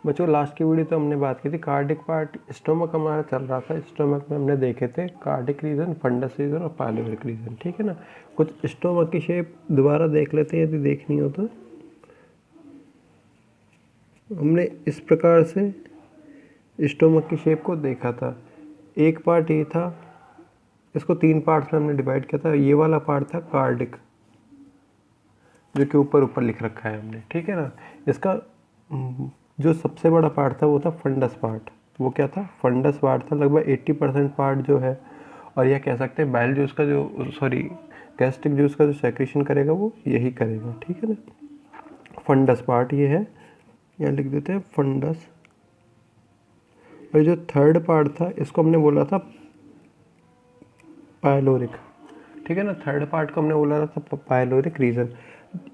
बच्चों लास्ट की वीडियो तो हमने बात की थी कार्डिक पार्ट, स्टोमक हमारा चल रहा था। स्टोमक में हमने देखे थे कार्डिक रीजन, फंडस रीजन और पाइलोरिक रीजन, ठीक है ना। कुछ स्टोमक की शेप दोबारा देख लेते हैं यदि देखनी हो तो। हमने इस प्रकार से स्टोमक की शेप को देखा था। एक पार्ट ये था, इसको 3 पार्ट्स में हमने डिवाइड किया था। ये वाला पार्ट था कार्डिक, जो कि ऊपर ऊपर लिख रखा है हमने, ठीक है ना। इसका जो सबसे बड़ा पार्ट था वो था फंडस पार्ट। वो क्या था? फंडस पार्ट था। लगभग 80% पार्ट जो है, और यह कह सकते हैं बाइल जूस का जो गैस्ट्रिक जूस का जो सेक्रेशन करेगा वो यही करेगा, ठीक है ना। फंडस पार्ट ये है, यहाँ लिख देते हैं फंडस। और जो थर्ड पार्ट था इसको हमने बोला था पाइलोरिक, ठीक है ना। थर्ड पार्ट को हमने बोला था पाइलोरिक रीजन।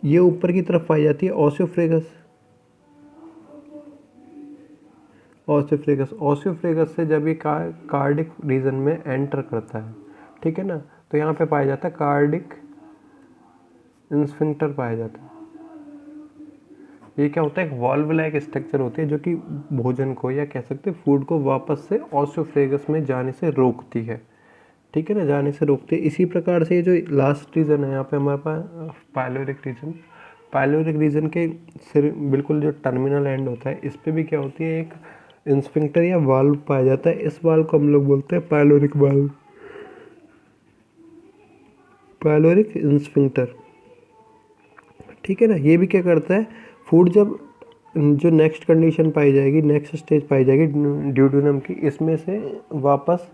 ये ऊपर की तरफ पाई जाती है ओसियोफ्रेगस। ओसियोफ्रेगस से जब ये कार्डिक रीजन में एंटर करता है, ठीक है ना, तो यहाँ पे पाया जाता है कार्डिक स्फिंक्टर पाया जाता है। ये क्या होता है? एक वॉल्व लाइक स्ट्रक्चर होती है जो कि भोजन को, या कह सकते हैं फूड को, वापस से ओसियोफ्रेगस में जाने से रोकती है, ठीक है ना, जाने से रोकती है। इसी प्रकार से ये जो लास्ट रीजन है यहाँ पे हमारे पास पाइलोरिक रीजन। पाइलोरिक रीजन के सिर बिल्कुल जो टर्मिनल एंड होता है, इस पे भी क्या होती है? एक इंस्फिंक्टर या वाल्व पाया जाता है। इस वाल्व को हम लोग बोलते हैं पाइलोरिक वाल्व, पाइलोरिक इंस्फिंक्टर, ठीक है ना। ये भी क्या करता है? फूड जब जो नेक्स्ट कंडीशन पाई जाएगी, नेक्स्ट स्टेज पाई जाएगी ड्यूडेनम की, इसमें से वापस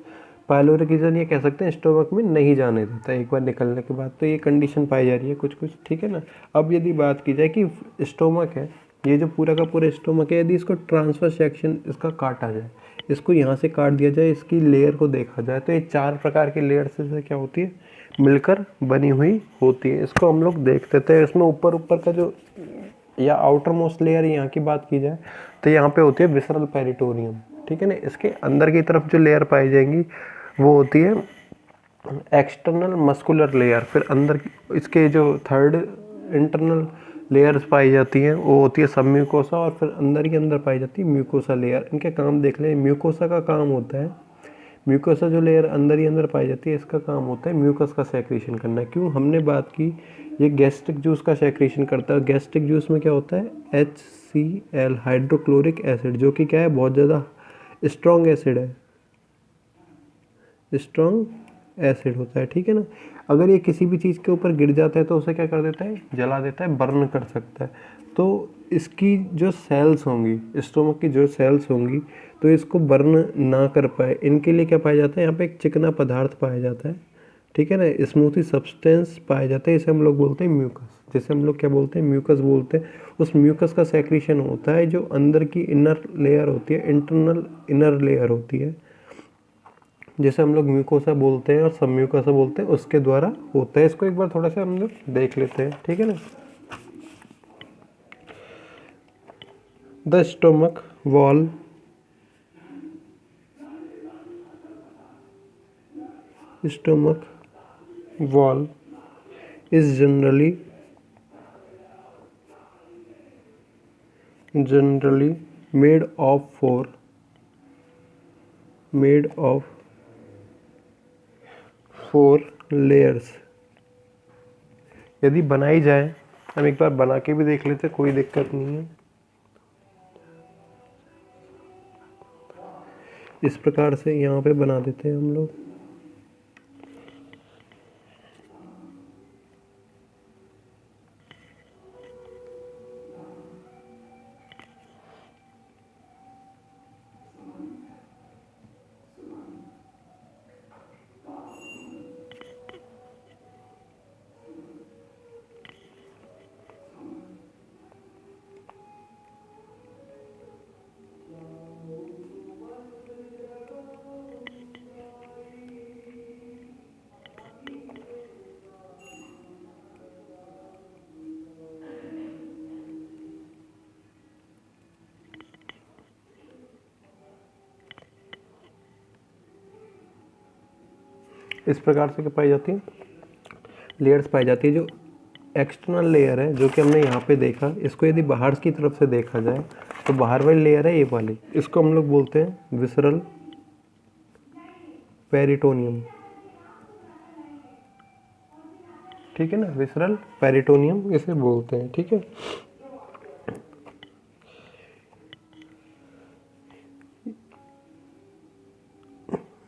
पाइलोरिक रीजन ये कह सकते हैं स्टोमक में नहीं जाने देता एक बार निकलने के बाद। तो ये कंडीशन पाई जा रही है कुछ कुछ, ठीक है ना। अब यदि बात की जाए कि स्टोमक है, ये जो पूरा का पूरा स्टोमक है, यदि इसको ट्रांसफर सेक्शन इसका काटा जाए, इसको यहाँ से काट दिया जाए, इसकी लेयर को देखा जाए, तो ये 4 प्रकार की लेयर से क्या होती है? मिलकर बनी हुई होती है। इसको हम लोग देख लेते हैं। इसमें ऊपर ऊपर का जो या आउटर मोस्ट लेयर यहाँ की बात की जाए तो यहाँ पे होती है विसरल पेरिटोनियम, ठीक है ना। इसके अंदर की तरफ जो लेयर पाई जाएंगी वो होती है एक्सटर्नल मस्कुलर लेयर। फिर अंदर इसके जो थर्ड इंटरनल लेयर्स पाई जाती हैं वो होती है सबम्यूकोसा, और फिर अंदर के अंदर पाई जाती है म्यूकोसा लेयर। इनके काम देख लें। म्यूकोसा का काम होता है, म्यूकोसा जो लेयर अंदर ही अंदर पाई जाती है, इसका काम होता है म्यूकस का सेक्रेशन करना। क्यों? हमने बात की ये गैस्ट्रिक जूस का सेक्रेशन करता है। गैस्ट्रिक जूस में क्या होता है? HCl, हाइड्रोक्लोरिक एसिड, जो कि क्या है? बहुत ज़्यादा स्ट्रॉन्ग एसिड है, स्ट्रॉन्ग एसिड होता है, ठीक है ना। अगर ये किसी भी चीज़ के ऊपर गिर जाता है तो उसे क्या कर देता है? जला देता है, बर्न कर सकता है। तो इसकी जो सेल्स होंगी, स्टोमक की जो सेल्स होंगी, तो इसको बर्न ना कर पाए, इनके लिए क्या पाया जाता है? यहाँ पे एक चिकना पदार्थ पाया जाता है, ठीक है ना, स्मूथी सब्सटेंस पाया जाता है। इसे हम लोग बोलते हैं म्यूकस। जिसे हम लोग क्या बोलते हैं? म्यूकस बोलते हैं। उस म्यूकस का सेक्रेशन होता है जो अंदर की इनर लेयर होती है, इंटरनल इनर लेयर होती है, जैसे हम लोग म्यूकोसा बोलते हैं और सब म्यूकोसा बोलते हैं, उसके द्वारा होता है। इसको एक बार थोड़ा सा हम लोग देख लेते हैं, ठीक है ना। The stomach wall stomach wall is generally made of four layers। यदि बनाई जाए, हम एक बार बना के भी देख लेते, कोई दिक्कत नहीं है। इस प्रकार से यहाँ पे बना देते हैं हम लोग। इस प्रकार से क्या पाई जाती है? लेयर्स पाई जाती है। जो एक्सटर्नल लेयर है, जो कि हमने यहाँ पे देखा, इसको यदि बाहर की तरफ से देखा जाए तो बाहर वाली लेयर है ये वाली, इसको हम लोग बोलते हैं विसरल पेरिटोनियम। ठीक है ना, विसरल पेरिटोनियम इसे बोलते हैं। ठीक है,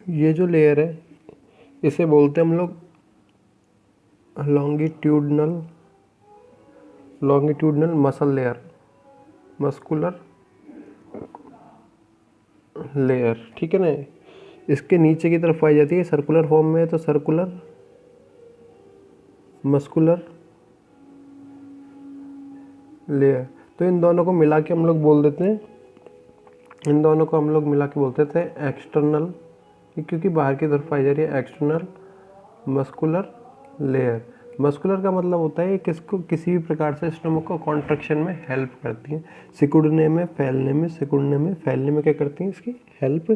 ये जो लेयर है इसे बोलते हैं हम लोग longitudinal muscle layer, muscular layer. ठीक है ना, इसके नीचे की तरफ पाई जाती है, सर्कुलर फॉर्म में है तो सर्कुलर मस्कुलर लेयर। तो इन दोनों को मिला के हम लोग बोल देते हैं, इन दोनों को हम लोग मिला के बोलते थे एक्सटर्नल, क्योंकि बाहर की तरफ पाई जा रही है, एक्सटर्नल मस्कुलर लेयर। मस्कुलर का मतलब होता है किसको, किसी भी प्रकार से स्टमक को कॉन्ट्रैक्शन में हेल्प करती हैं, सिकुड़ने में फैलने में, सिकुड़ने में फैलने में क्या करती हैं, इसकी हेल्प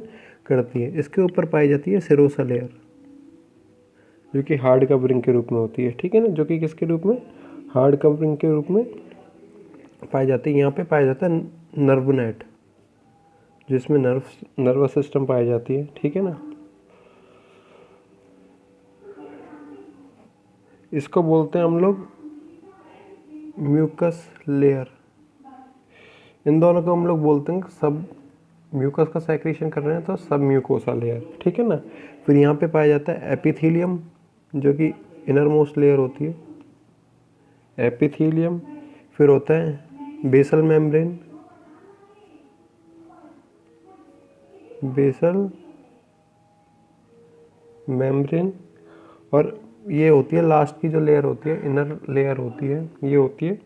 करती है। इसके ऊपर पाई जाती है सेरोसा लेयर, जो कि हार्ड कवरिंग के रूप में होती है। ठीक है ना, जो कि किसके रूप में, हार्ड कवरिंग के रूप में पाई जाती है। यहाँ पे पाया जाता है नर्व नेट, जिसमें नर्वस सिस्टम पाई जाती है। ठीक है ना, इसको बोलते हैं हम लोग म्यूकस लेयर। इन दोनों को हम लोग बोलते हैं सब, म्यूकस का सेक्रेशन कर रहे हैं तो सब म्यूकोसा लेयर। ठीक है ना, फिर यहाँ पे पाया जाता है एपिथेलियम, जो कि इनर मोस्ट लेयर होती है, एपिथेलियम। फिर होता है बेसल मेम्ब्रेन, बेसल मेम्ब्रेन। और ये होती है लास्ट की जो लेयर होती है, इनर लेयर होती है, ये होती है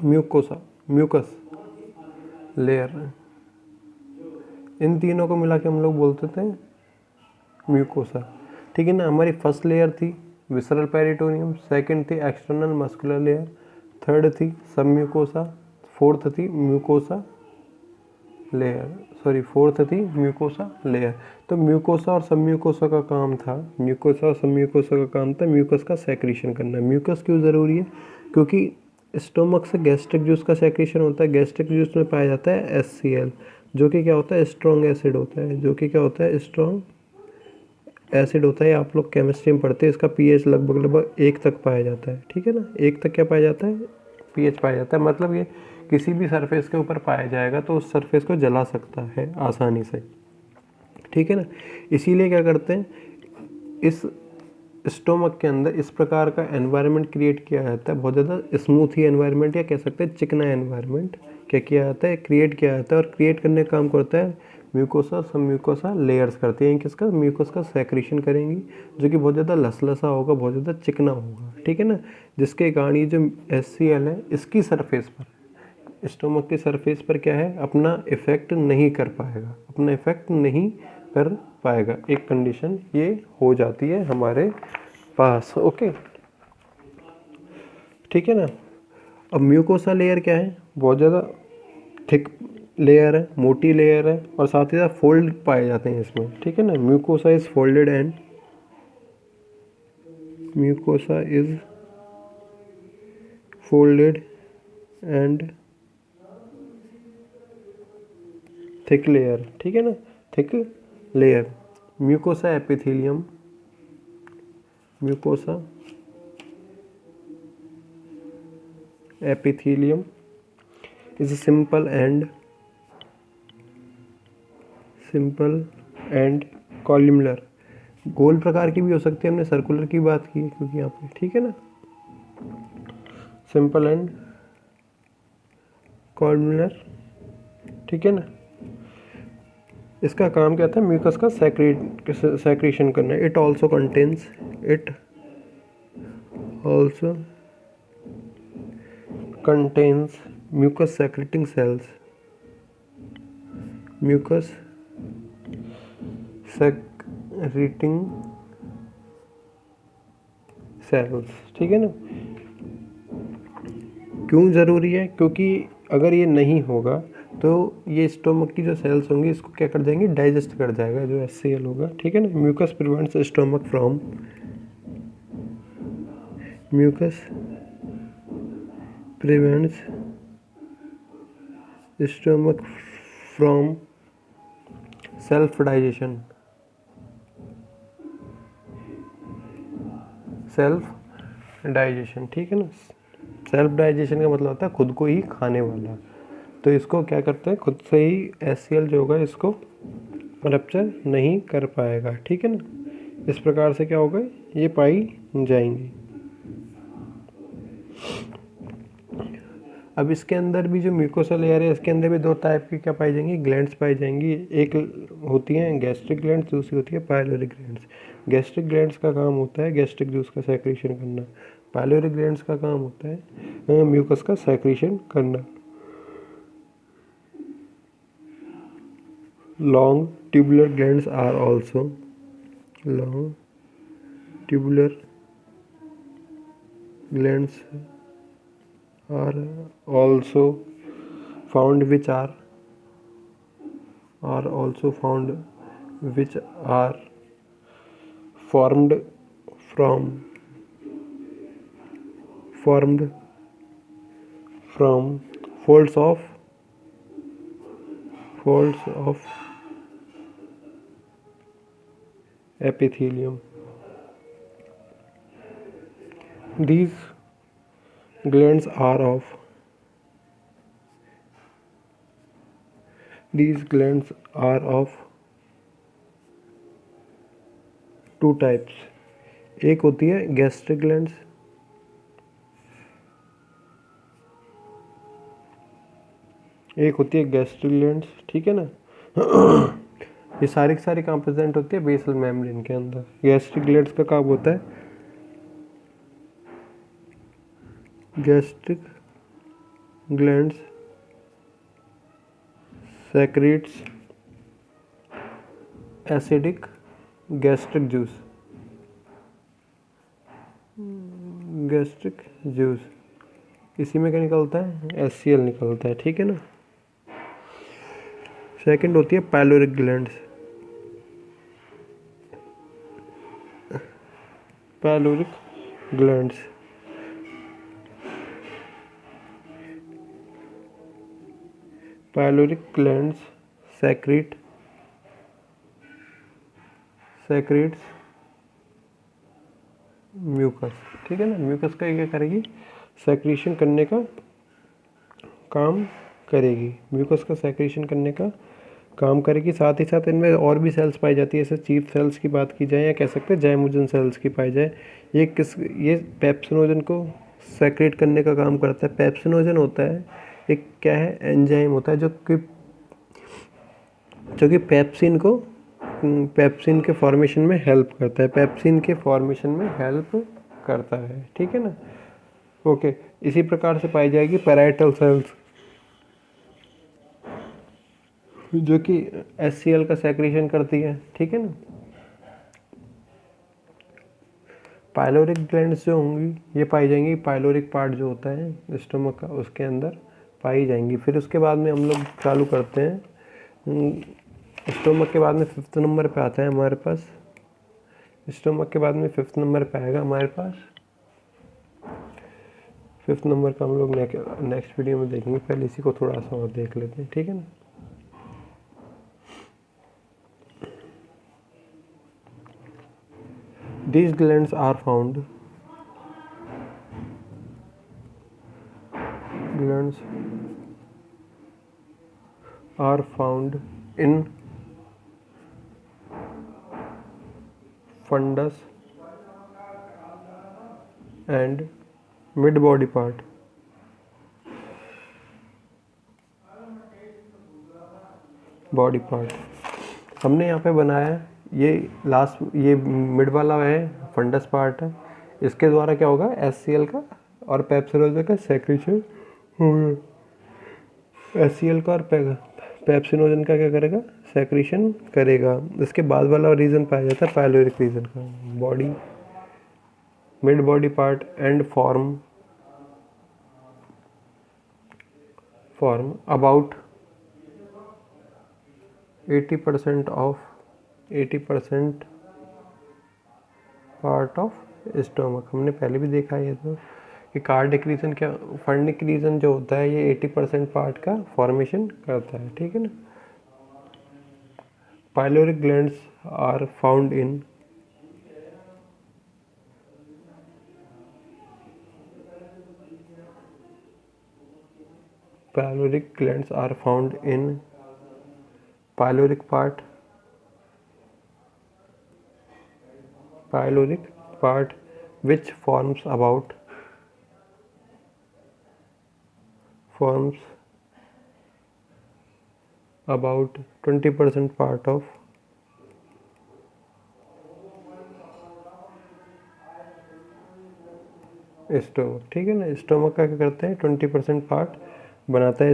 म्यूकोसा, म्यूकस लेयर। इन तीनों को मिला के हम लोग बोलते थे म्यूकोसा। ठीक है ना, हमारी फर्स्ट लेयर थी विसरल पेरिटोनियम, सेकंड थी एक्सटर्नल मस्कुलर लेयर, थर्ड थी सब म्यूकोसा, फोर्थ थी म्यूकोसा लेयर, फोर्थ थी म्यूकोसा लेयर। तो म्यूकोसा और सब म्यूकोसा का काम था, म्यूकोसा और सब म्यूकोसा का काम था म्यूकस का सेक्रेशन करना। म्यूकस क्यों ज़रूरी है, क्योंकि स्टोमक से गैस्ट्रिक जूस का सेक्रेशन होता है। गैस्ट्रिक जूस में पाया जाता है HCl, जो कि क्या होता है, स्ट्रॉन्ग एसिड होता है, जो कि क्या होता है, स्ट्रॉन्ग एसिड होता है। आप लोग केमिस्ट्री में पढ़ते हैं, इसका pH लगभग 1 तक पाया जाता है। ठीक है ना, 1 तक क्या पाया जाता है, pH पाया जाता है। मतलब ये किसी भी सरफेस के ऊपर पाया जाएगा तो उस सरफेस को जला सकता है आसानी से। ठीक है ना, इसीलिए क्या करते हैं, इस स्टोमक के अंदर इस प्रकार का एनवायरनमेंट क्रिएट किया जाता है, बहुत ज़्यादा स्मूथ ही एनवायरनमेंट, या कह सकते हैं चिकना एनवायरनमेंट क्या किया जाता है, क्रिएट किया जाता है। और क्रिएट करने का काम करता है म्यूकोसा, सब म्यूकोसा लेयर्स करती हैं किसका, म्यूकस का सेक्रेशन करेंगी, जो कि बहुत ज़्यादा लसलसा होगा, बहुत ज़्यादा चिकना होगा। ठीक है ना, जिसके कारण ये जो HCl है इसकी सरफेस पर, स्टोमक के सरफेस पर क्या है, अपना इफेक्ट नहीं कर पाएगा, अपना इफेक्ट नहीं कर पाएगा। एक कंडीशन ये हो जाती है हमारे पास। ओके, ठीक है ना। अब म्यूकोसा लेयर क्या है, बहुत ज़्यादा थिक लेयर है, मोटी लेयर है, और साथ ही साथ फोल्ड पाए जाते हैं इसमें। ठीक है ना, mucosa is folded and mucosa is folded and thick layer. ठीक है ना, thick layer. Mucosa epithelium, mucosa epithelium is simple and columnar. गोल प्रकार की भी हो सकती है, हमने सर्कुलर की बात की क्योंकि यहाँ पे। ठीक है ना, सिंपल एंड कॉलमनर। ठीक है ना, इसका काम क्या था, म्यूकस का सेक्रेशन करना। It also contains mucus secreting cells, mucus secreting cells. ठीक है ना, क्यों ज़रूरी है, क्योंकि अगर ये नहीं होगा तो ये स्टोमक की जो सेल्स होंगी इसको क्या कर जाएंगी, डाइजेस्ट कर जाएगा जो HCl होगा। ठीक है ना, mucus prevents stomach from, mucus prevents stomach from self digestion, self digestion, ठीक है ना। सेल्फ डाइजेशन का मतलब होता है खुद को ही खाने वाला। तो इसको क्या करते हैं, खुद से ही HCl जो होगा इसको रप्चर नहीं कर पाएगा, ठीक है ना। इस प्रकार से क्या होगा, ये पाई जाएंगी। अब इसके अंदर भी जो म्यूकोसा लेयर है, इसके अंदर भी दो टाइप की क्या पाई जाएंगी, ग्लैंड्स पाई जाएंगी। एक होती हैं गैस्ट्रिक ग्लैंड्स, दूसरी होती है पाइलोरिक ग्लैंड्स। गैस्ट्रिक ग्लैंड्स का काम होता है गैस्ट्रिक जूस का सेक्रेशन करना। पाइलोरिक ग्लैंड्स का काम होता है म्यूकस का सेक्रेशन करना। Long tubular glands are also, long tubular glands are also found which are also found which are formed from folds of epithelium. These glands are of two types. एक होती है gastric glands, एक होती है gastric glands, ठीक है ना। ये सारी की सारी कहाँ प्रेजेंट होती है, बेसल मेम्ब्रेन के अंदर। गैस्ट्रिक ग्लैंड्स का काम होता है, gastric glands secretes acidic gastric juice, gastric juice इसी में क्या निकलता है, HCl निकलता है, ठीक है ना। सेकंड होती है pyloric glands, pyloric glands pyloric glands secretes mucus, ठीक है ना। म्यूकस का क्या करेगी, सेक्रेशन करने का काम करेगी, म्यूकस का सेक्रेशन करने का काम करेगी। साथ ही साथ इनमें और भी सेल्स पाई जाती है, जैसे चीफ सेल्स की बात की जाए या कह सकते हैं जाइमोजन सेल्स की पाई जाए। ये पेप्सिनोजन को सेक्रेट करने का काम करता है। पेप्सिनोजन होता है एक क्या है, एंजाइम होता है जो कि पेप्सिन के फॉर्मेशन में हेल्प करता है, पेप्सिन के फॉर्मेशन में हेल्प करता है, ठीक है ना। ओके, इसी प्रकार से पाई जाएगी पैराइटल सेल्स, जो कि HCl का सेक्रेशन करती है, ठीक है ना। पाइलोरिक ग्लैंड्स जो होंगी ये पाई जाएंगी, पाइलोरिक पार्ट जो होता है स्टमक का उसके अंदर पाई जाएंगी। फिर उसके बाद में हम लोग चालू करते हैं, स्टोमक के बाद में 5th नंबर पे आता है हमारे पास, स्टोमक के बाद में 5th नंबर पे आएगा हमारे पास। 5th नंबर का हम लोग नेक्स्ट वीडियो में देखेंगे, पहले इसी को थोड़ा सा और देख लेते हैं, ठीक है ना। These glands are found in fundus and mid body part. Body part हमने यहाँ पे बनाया है, ये लास्ट ये मिड वाला है फंडस पार्ट है, इसके द्वारा क्या होगा, HCl का और पेप्सिनोजन का सेक्रेशन होगा। HCl का और पेप्सिनोजन का क्या करेगा, सेक्रेशन करेगा। इसके बाद वाला रीजन पाया जाता है पाइलोरिक रीजन का, body mid body part and form about 80% part of stomach. हमने पहले भी देखा है, तो कि कार्डियक रीजन क्या, फंडिक रीजन जो होता है ये 80% पार्ट का फॉर्मेशन करता है, ठीक है ना। Pyloric glands are found in pyloric glands are found in pyloric part which forms about 20% part of stomach, ठीक है ना। स्टोमक का क्या करते हैं, 20% पार्ट बनाता है